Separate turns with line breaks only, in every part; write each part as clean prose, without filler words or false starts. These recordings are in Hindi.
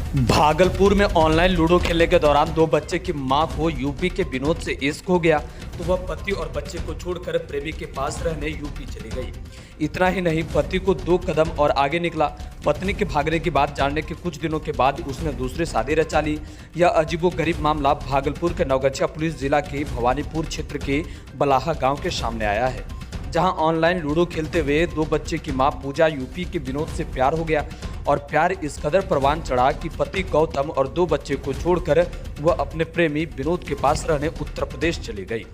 भागलपुर में ऑनलाइन लूडो खेलने के दौरान दो बच्चे की मां को यूपी के विनोद से इश्क हो गया तो वह पति और बच्चे को छोड़कर प्रेमी के पास रहने यूपी चली गई। इतना ही नहीं, पति को 2 कदम और आगे निकला। पत्नी के भागने की बात जानने के कुछ दिनों के बाद उसने दूसरी शादी रचा ली। यह अजीबोगरीब मामला भागलपुर के नवगछिया पुलिस जिला के भवानीपुर क्षेत्र के बलाहा गाँव के सामने आया है, जहां ऑनलाइन लूडो खेलते हुए 2 बच्चे की मां पूजा यूपी के विनोद से प्यार हो गया और प्यार इस कदर परवान चढ़ा कि पति गौतम और 2 बच्चे को छोड़कर वह अपने प्रेमी विनोद के पास रहने उत्तर प्रदेश चली गई।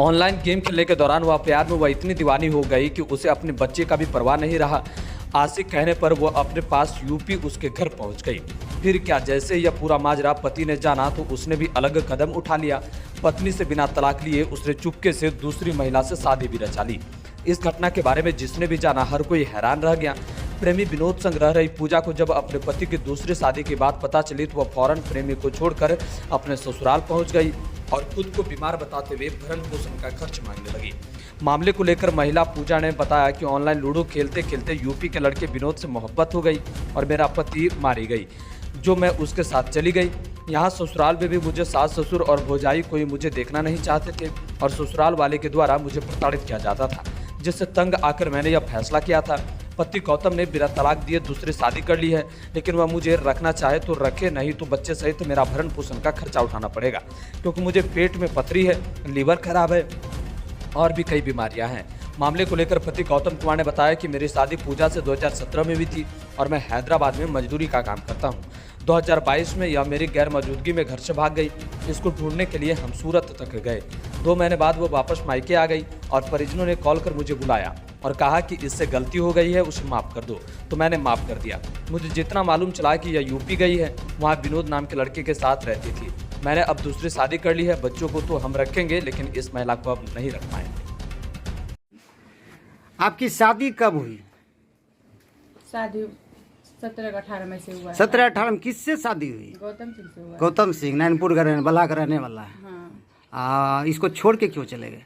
ऑनलाइन गेम खेलने के दौरान वह प्यार में इतनी दीवानी हो गई कि उसे अपने बच्चे का भी परवाह नहीं रहा। आशिक कहने पर वह अपने पास यूपी उसके घर पहुंच गई। फिर क्या, जैसे यह पूरा माजरा पति ने जाना तो उसने भी अलग कदम उठा लिया। पत्नी से बिना तलाक लिए उसने चुपके से दूसरी महिला से शादी भी रचा ली। इस घटना के बारे में जिसने भी जाना हर कोई हैरान रह गया। प्रेमी विनोद संग रह रही पूजा को जब अपने पति की दूसरी शादी की बात पता चली तो वह फौरन प्रेमी को छोड़कर अपने ससुराल पहुंच गई और खुद को बीमार बताते हुए भरण पोषण का खर्च मांगने लगी। मामले को लेकर महिला पूजा ने बताया कि ऑनलाइन लूडो खेलते खेलते यूपी के लड़के विनोद से मोहब्बत हो गई और मेरा पति मारी गई, जो मैं उसके साथ चली गई। यहाँ ससुराल में भी मुझे सास ससुर और भौजाई कोई मुझे देखना नहीं चाहते थे और ससुराल वाले के द्वारा मुझे प्रताड़ित किया जाता था, जिससे तंग आकर मैंने यह फैसला किया था। पति गौतम ने बिना तलाक दिए दूसरी शादी कर ली है, लेकिन वह मुझे रखना चाहे तो रखे, नहीं तो बच्चे सहित मेरा भरण पोषण का खर्चा उठाना पड़ेगा, क्योंकि मुझे पेट में पथरी है, लीवर खराब है और भी कई बीमारियां हैं। मामले को लेकर पति गौतम कुमार ने बताया कि मेरी शादी पूजा से 2017 में हुई थी और मैं हैदराबाद में मजदूरी का काम करता हूं। 2022 में यह मेरी गैर मौजूदगी में घर से भाग गई। इसको ढूंढने के लिए हम सूरत तक गए। 2 महीने बाद वो वापस मायके आ गई और परिजनों ने कॉल कर मुझे बुलाया और कहा कि इससे गलती हो गई है, उसे माफ़ कर दो। तो मैंने माफ़ कर दिया। मुझे जितना मालूम चला कि यह यूपी गई है, वहाँ विनोद नाम के लड़के के साथ रहती थी। मैंने अब दूसरी शादी कर ली है। बच्चों को तो हम रखेंगे, लेकिन इस महिला को अब नहीं रख पाएंगे।
आपकी शादी कब हुई?
शादी 17-18 में से हुआ।
17-18 में किससे शादी हुई?
गौतम सिंह से हुआ।
गौतम सिंह नैनपुर का बल्हा का रहने वाला है।
हाँ।
इसको छोड़ के क्यों चले गए?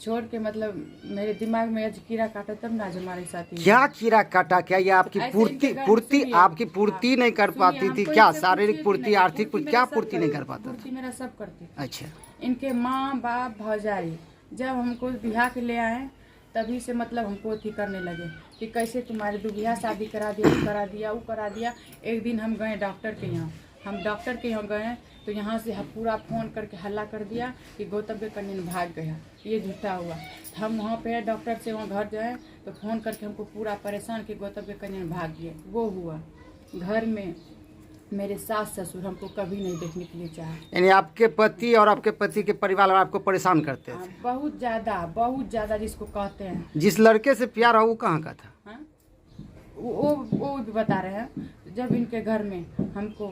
छोड़ के मतलब मेरे दिमाग में आज कीड़ा काटा तब ना आज हमारे साथ ही।
क्या कीड़ा काटा? क्या ये आपकी आपकी पूर्ति नहीं कर पाती थी क्या? शारीरिक पूर्ति, आर्थिक पूर्ति, क्या पूर्ति नहीं कर पाता था?
मेरा सब करती।
अच्छा।
इनके माँ बाप भौजाई जब हमको बिहार के ले आए तभी से मतलब हमको अथी करने लगे कि कैसे तुम्हारे दुबिया शादी करा दिया, वो करा दिया। एक दिन हम गए डॉक्टर के यहाँ, डॉक्टर के यहाँ गए तो यहाँ से पूरा फ़ोन करके हल्ला कर दिया कि गौतम के कन्या भाग गया, ये झूठा हुआ। हम वहाँ पे डॉक्टर से वहाँ घर गए तो फ़ोन करके हमको पूरा परेशान कि गौतम के कन्या भाग गया। वो हुआ। घर में मेरे सास ससुर हमको कभी नहीं देखने के लिए चाहे।
यानी आपके पति और आपके पति के परिवार वाले आपको परेशान करते थे?
बहुत ज़्यादा जिसको कहते हैं।
जिस लड़के से प्यार हो वो कहाँ का था?
हाँ? वो भी बता रहे हैं। जब इनके घर में हमको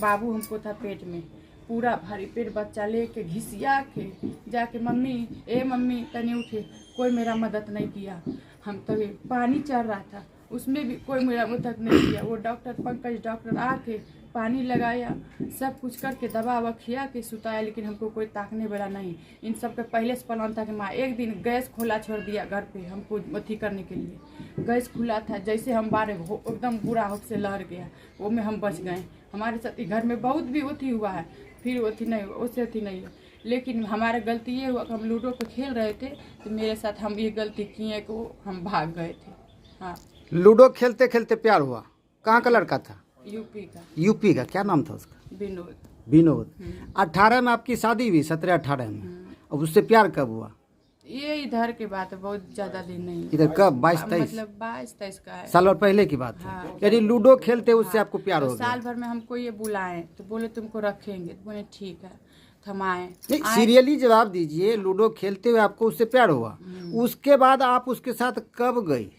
बाबू हमको था पेट में, पूरा भारी पेट बच्चा लेके घिसिया के जाके मम्मी तनी उठे, कोई मेरा मदद नहीं किया। हम तो पानी चढ़ रहा था, उसमें भी कोई मेरा मदद नहीं किया। वो पंकज डॉक्टर आके पानी लगाया, सब कुछ करके दवा ववा खिया के सुताया, लेकिन हमको कोई ताकने वाला नहीं। इन सब के पहले से प्लान था कि माँ एक दिन गैस खुला छोड़ दिया घर पे हमको अथी करने के लिए। गैस खुला था, जैसे हम बारे एकदम बुरा होप से लहर गया, वो में हम बच गए। हमारे साथ घर में बहुत भी अथी हुआ है, फिर अथी नहीं, उससे अथी नहीं है। लेकिन हमारा गलती ये हुआ कि हम लूडो पे खेल रहे थे तो मेरे साथ हम ये गलती किए कि हम भाग गए थे। हाँ।
लूडो खेलते खेलते प्यार हुआ? कहाँ का लड़का था? यूपी का। क्या नाम था उसका? विनोद। 18 में आपकी शादी हुई, 17-18 में। अब उससे प्यार कब हुआ?
ये इधर की बात है, बहुत ज्यादा दिन नहीं।
इधर कब? 22-23?
मतलब 22-23 का है।
साल भर पहले की बात है।
हाँ।
यानी लूडो खेलते उससे आपको प्यार
तो
हो गया?
साल भर में हमको ये बुलाए तो बोले तुमको रखेंगे, तो बोले ठीक है। हम आए।
सीरियली जवाब दीजिए। लूडो खेलते हुए आपको उससे प्यार हुआ, उसके बाद आप उसके साथ कब गई?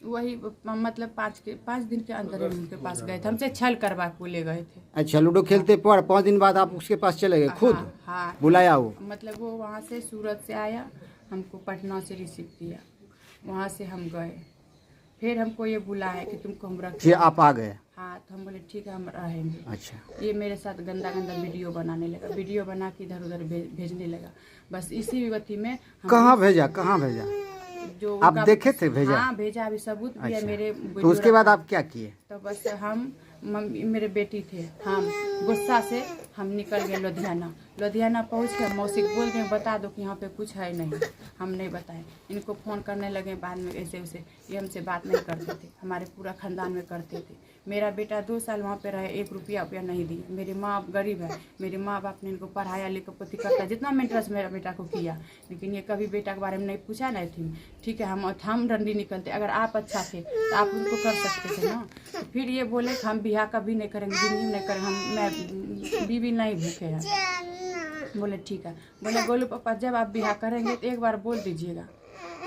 वही मतलब 5 दिन के अंदर उनके पास गए थे। हमसे छल करवा के ले गए थे।
अच्छा, लूडो खेलते पर 5 दिन बाद आप उसके पास चले गए खुद?
हाँ।
बुलाया वो?
मतलब वो वहाँ से सूरत से आया, हमको पटना से रिसीव किया, वहाँ से हम गए। फिर हमको ये बुलाया कि तुमको हम रखें।
फिर आप आ गए?
हाँ। तो हम बोले ठीक है हम रहेंगे।
अच्छा।
ये मेरे साथ गंदा वीडियो बनाने लगा, वीडियो बना के इधर उधर भेजने लगा। बस इसी विपत्ति में
कहाँ भेजा?
जो
आप देखे थे? भेजा?
हाँ भेजा, अभी सबूत भी है मेरे।
तो उसके बाद आप क्या किए?
तो बस हम मम्मी मेरे बेटी थे, हम गुस्सा से हम निकल गए लुधियाना। लुधियाना पहुँच के मौसी को बोल के बता दो कि यहाँ पे कुछ है नहीं, हम नहीं बताए। इनको फ़ोन करने लगे बाद में, ऐसे वैसे ये हमसे बात नहीं करते थे, हमारे पूरा ख़ानदान में करते थे। मेरा बेटा 2 साल वहाँ पे रहे, 1 रुपया नहीं दिया। मेरी माँ गरीब है, मेरे माँ बाप ने इनको पढ़ाया लिखा पति करता, जितना मेंटेनेंस मेरा बेटा को किया, लेकिन ये कभी बेटा के बारे में नहीं पूछा नहीं थी। ठीक है, हम डंडी निकलते, अगर आप अच्छा थे तो आप उनको कर सकते थे ना। तो फिर ये बोले कि हम बिहार कभी नहीं करेंगे, जिंदगी नहीं करेंगे, मैं बीवी नहीं भूखे हैं। बोले ठीक है। बोले गोलू पापा जब आप बिहार करेंगे तो एक बार बोल दीजिएगा।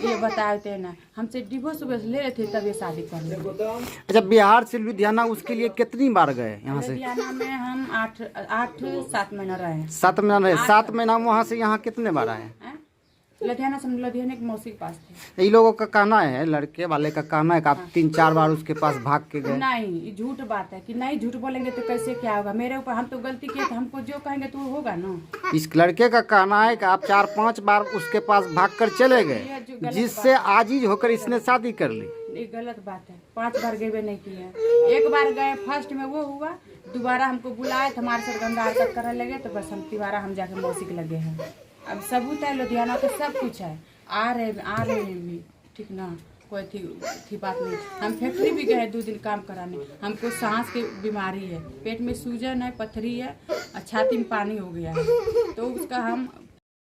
ये बताए थे ना, हमसे डिवोर्स ले रहे थे तब ये शादी कर ले।
अच्छा, बिहार से लुधियाना उसके लिए कितनी बार गए यहाँ से?
लुधियाना में हम 8-7 महीना रहे।
7 महीना रहे। 7 महीना वहाँ से यहाँ कितने बार आए?
लुधियाना से लुधियाना के मौसी के पास थे।
ये लोगों का कहना है, लड़के वाले का कहना है कि आप 3-4 बार उसके पास भाग के गए।
नहीं, ये झूठ बात है कि नहीं, झूठ बोलेंगे तो कैसे क्या होगा मेरे ऊपर, हम तो गलती किए थे, हमको जो कहेंगे तो होगा ना।
इस लड़के का कहना है कि आप 4-5 बार उसके पास भाग कर चले गए, जिससे आजीज होकर इसने शादी कर ली।
ये गलत बात है, 5 बार गए नहीं किए। एक बार गए, फर्स्ट में वो हुआ, दोबारा हमको बुलाए तो हमारे साथ गंदा हरकत करने लगे, तो बस हम दोबारा हम जाके मौसी के लगे हैं। अब सबूत है, लुधियाना तो सब कुछ है, आ रहे हैं भी, ठीक ना, कोई थी बात नहीं। हम फैक्ट्री भी गए 2 दिन काम कराने, हमको सांस की बीमारी है, पेट में सूजन है, पथरी है और छाती में पानी हो गया है, तो उसका हम